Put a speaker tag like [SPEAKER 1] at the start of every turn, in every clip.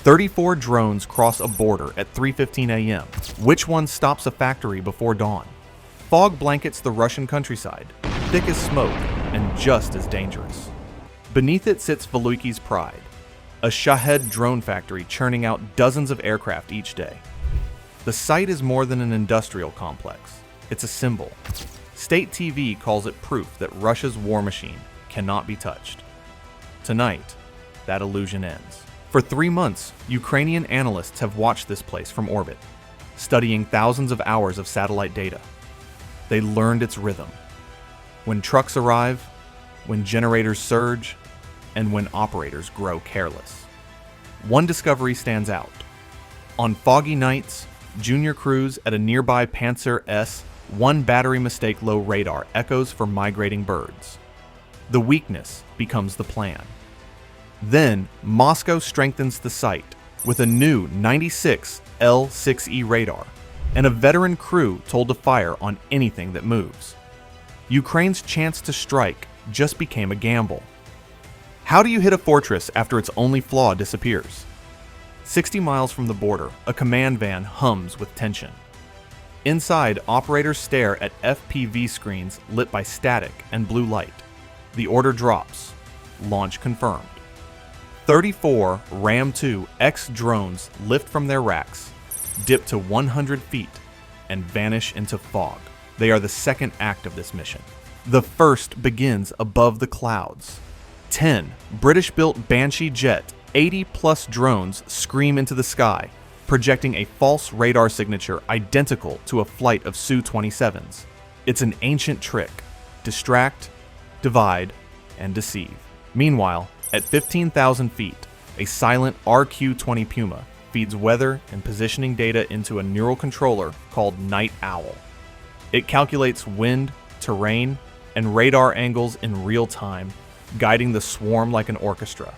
[SPEAKER 1] 34 drones cross a border at 3:15 a.m. Which one stops a factory before dawn? Fog blankets the Russian countryside, thick as smoke and just as dangerous. Beneath it sits Veluki's pride, a Shahed drone factory churning out dozens of aircraft each day. The site is more than an industrial complex. It's a symbol. State TV calls it proof that Russia's war machine cannot be touched. Tonight, that illusion ends. For 3 months, Ukrainian analysts have watched this place from orbit, studying thousands of hours of satellite data. They learned its rhythm. When trucks arrive, when generators surge, and when operators grow careless. One discovery stands out. On foggy nights, junior crews at a nearby Panzer S one battery mistake low radar echoes for migrating birds. The weakness becomes the plan. Then, Moscow strengthens the site with a new 96 L6E radar and a veteran crew told to fire on anything that moves. Ukraine's chance to strike just became a gamble. How do you hit a fortress after its only flaw disappears? 60 miles from the border, a command van hums with tension. Inside, operators stare at FPV screens lit by static and blue light. The order drops. Launch confirmed. 34 Ram-2X drones lift from their racks, dip to 100 feet, and vanish into fog. They are the second act of this mission. The first begins above the clouds. 10 British-built Banshee jet 80-plus drones scream into the sky, projecting a false radar signature identical to a flight of Su-27s. It's an ancient trick. Distract, divide, and deceive. Meanwhile, at 15,000 feet, a silent RQ-20 Puma feeds weather and positioning data into a neural controller called Night Owl. It calculates wind, terrain, and radar angles in real time, guiding the swarm like an orchestra.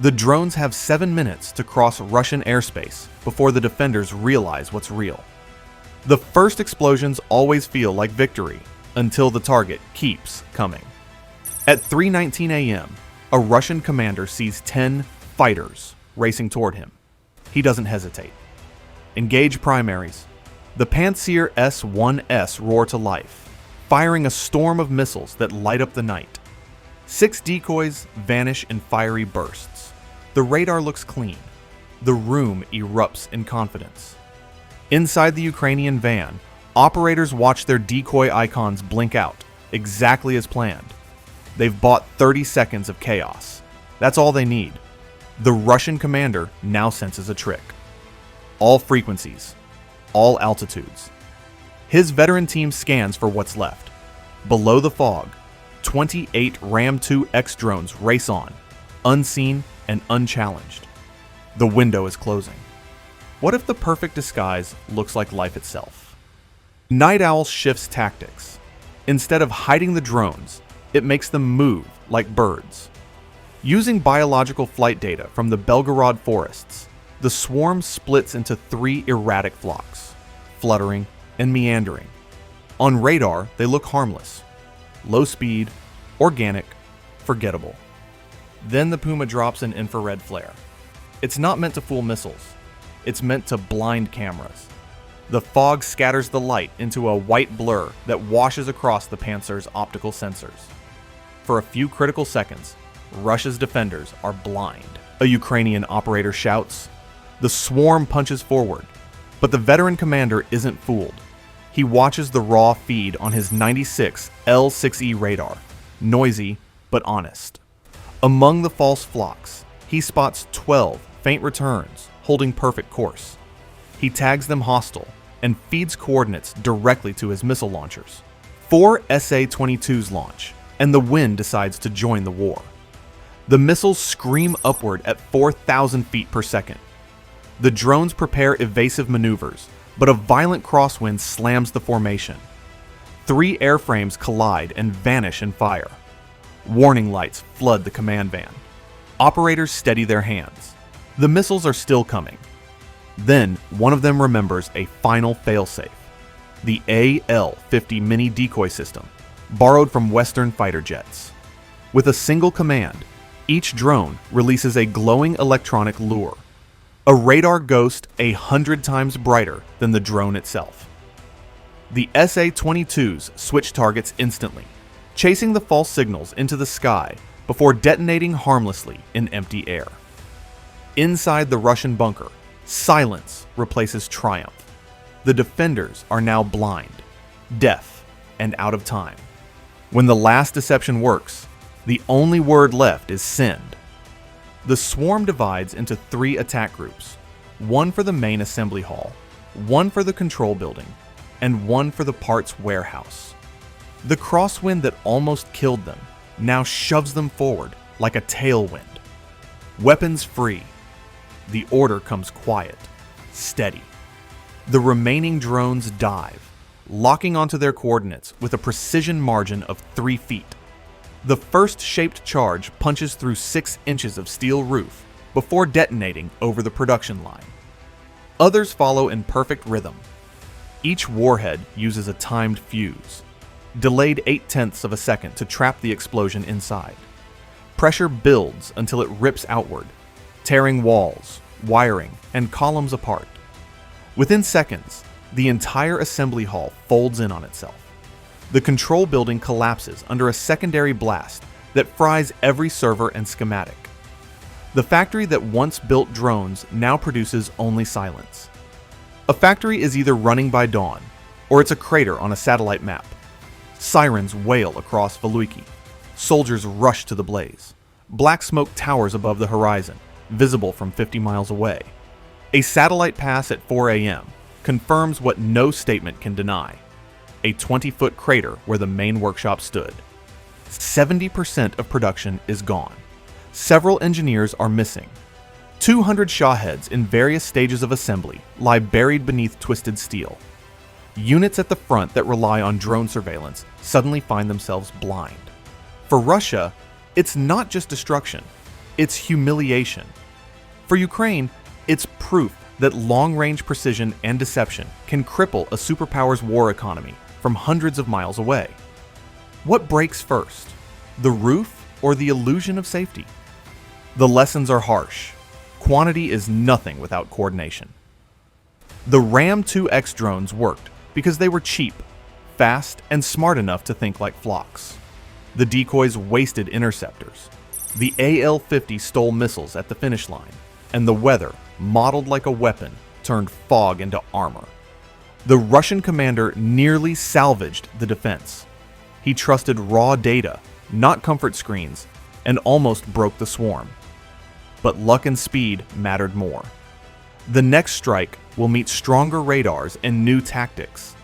[SPEAKER 1] The drones have 7 minutes to cross Russian airspace before the defenders realize what's real. The first explosions always feel like victory until the target keeps coming. At 3:19 a.m., a Russian commander sees 10 fighters racing toward him. He doesn't hesitate. Engage primaries. The Panzer S-1S roar to life, firing a storm of missiles that light up the night. 6 decoys vanish in fiery bursts. The radar looks clean. The room erupts in confidence. Inside the Ukrainian van, operators watch their decoy icons blink out, exactly as planned. They've bought 30 seconds of chaos. That's all they need. The Russian commander now senses a trick. All frequencies, all altitudes. His veteran team scans for what's left. Below the fog, 28 Ram-2X drones race on, unseen and unchallenged. The window is closing. What if the perfect disguise looks like life itself? Night Owl shifts tactics. Instead of hiding the drones, it makes them move like birds. Using biological flight data from the Belgorod forests, the swarm splits into 3 erratic flocks, fluttering and meandering. On radar, they look harmless. Low speed, organic, forgettable. Then the Puma drops an infrared flare. It's not meant to fool missiles. It's meant to blind cameras. The fog scatters the light into a white blur that washes across the Panzer's optical sensors. For a few critical seconds, Russia's defenders are blind. A Ukrainian operator shouts. The swarm punches forward, but the veteran commander isn't fooled. He watches the raw feed on his 96 L6E radar, noisy but honest. Among the false flocks, he spots 12 faint returns holding perfect course. He tags them hostile and feeds coordinates directly to his missile launchers. 4 SA-22s launch, and the wind decides to join the war. The missiles scream upward at 4,000 feet per second. The drones prepare evasive maneuvers, but a violent crosswind slams the formation. 3 airframes collide and vanish in fire. Warning lights flood the command van. Operators steady their hands. The missiles are still coming. Then, one of them remembers a final failsafe. The AL-50 mini decoy system, borrowed from Western fighter jets. With a single command, each drone releases a glowing electronic lure, a radar ghost 100 times brighter than the drone itself. The SA-22s switch targets instantly, chasing the false signals into the sky before detonating harmlessly in empty air. Inside the Russian bunker, silence replaces triumph. The defenders are now blind, deaf, and out of time. When the last deception works, the only word left is send. The swarm divides into 3 attack groups, one for the main assembly hall, one for the control building, and one for the parts warehouse. The crosswind that almost killed them now shoves them forward like a tailwind. Weapons free. The order comes quiet, steady. The remaining drones dive, locking onto their coordinates with a precision margin of 3 feet. The first shaped charge punches through 6 inches of steel roof before detonating over the production line. Others follow in perfect rhythm. Each warhead uses a timed fuse, delayed 0.8 of a second to trap the explosion inside. Pressure builds until it rips outward, tearing walls, wiring, and columns apart. Within seconds, the entire assembly hall folds in on itself. The control building collapses under a secondary blast that fries every server and schematic. The factory that once built drones now produces only silence. A factory is either running by dawn, or it's a crater on a satellite map. Sirens wail across Velyky. Soldiers rush to the blaze. Black smoke towers above the horizon, visible from 50 miles away. A satellite pass at 4 a.m. confirms what no statement can deny: a 20-foot crater where the main workshop stood. 70% of production is gone. Several engineers are missing. 200 Shaheds in various stages of assembly lie buried beneath twisted steel. Units at the front that rely on drone surveillance suddenly find themselves blind. For Russia, it's not just destruction, it's humiliation. For Ukraine, it's proof that long-range precision and deception can cripple a superpower's war economy from hundreds of miles away. What breaks first, the roof or the illusion of safety? The lessons are harsh. Quantity is nothing without coordination. The Ram 2X drones worked because they were cheap, fast, and smart enough to think like flocks. The decoys wasted interceptors. The AL-50 stole missiles at the finish line, and the weather, modeled like a weapon, turned fog into armor. The Russian commander nearly salvaged the defense. He trusted raw data, not comfort screens, and almost broke the swarm. But luck and speed mattered more. The next strike will meet stronger radars and new tactics.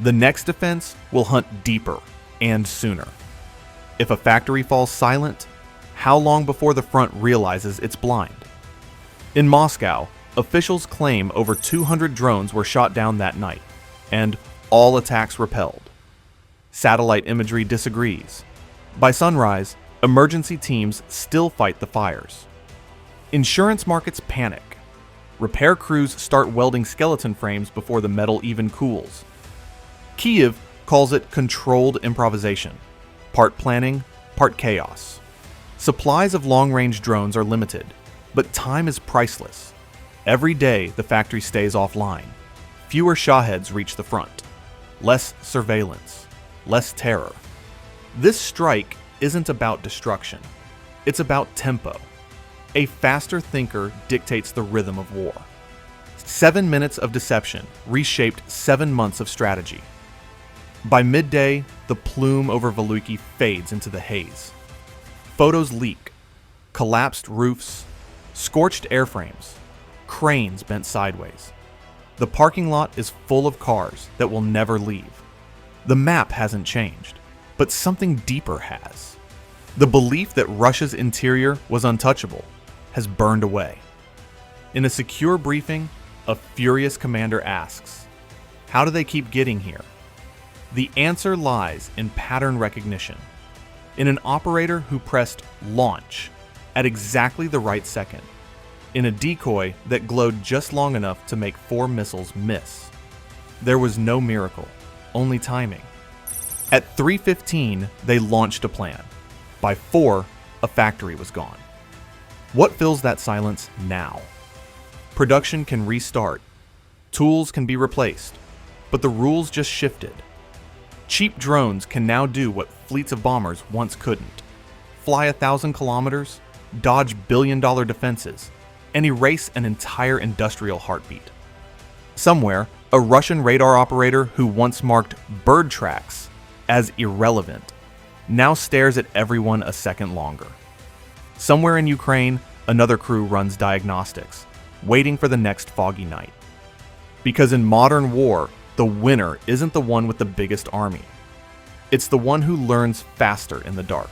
[SPEAKER 1] The next defense will hunt deeper and sooner. If a factory falls silent, how long before the front realizes it's blind? In Moscow, officials claim over 200 drones were shot down that night, and all attacks repelled. Satellite imagery disagrees. By sunrise, emergency teams still fight the fires. Insurance markets panic. Repair crews start welding skeleton frames before the metal even cools. Kyiv calls it controlled improvisation, part planning, part chaos. Supplies of long-range drones are limited, but time is priceless. Every day, the factory stays offline. Fewer Shaheds reach the front. Less surveillance. Less terror. This strike isn't about destruction. It's about tempo. A faster thinker dictates the rhythm of war. 7 minutes of deception reshaped 7 months of strategy. By midday, the plume over Velyky fades into the haze. Photos leak. Collapsed roofs, scorched airframes, cranes bent sideways. The parking lot is full of cars that will never leave. The map hasn't changed, but something deeper has. The belief that Russia's interior was untouchable has burned away. In a secure briefing, a furious commander asks, "How do they keep getting here?" The answer lies in pattern recognition, in an operator who pressed launch at exactly the right second, in a decoy that glowed just long enough to make 4 missiles miss. There was no miracle, only timing. At 3:15, they launched a plan. By 4, a factory was gone. What fills that silence now? Production can restart. Tools can be replaced. But the rules just shifted. Cheap drones can now do what fleets of bombers once couldn't. Fly 1,000 kilometers, dodge billion-dollar defenses, and erase an entire industrial heartbeat. Somewhere, a Russian radar operator who once marked bird tracks as irrelevant now stares at everyone a second longer. Somewhere in Ukraine, another crew runs diagnostics, waiting for the next foggy night. Because in modern war, the winner isn't the one with the biggest army. It's the one who learns faster in the dark.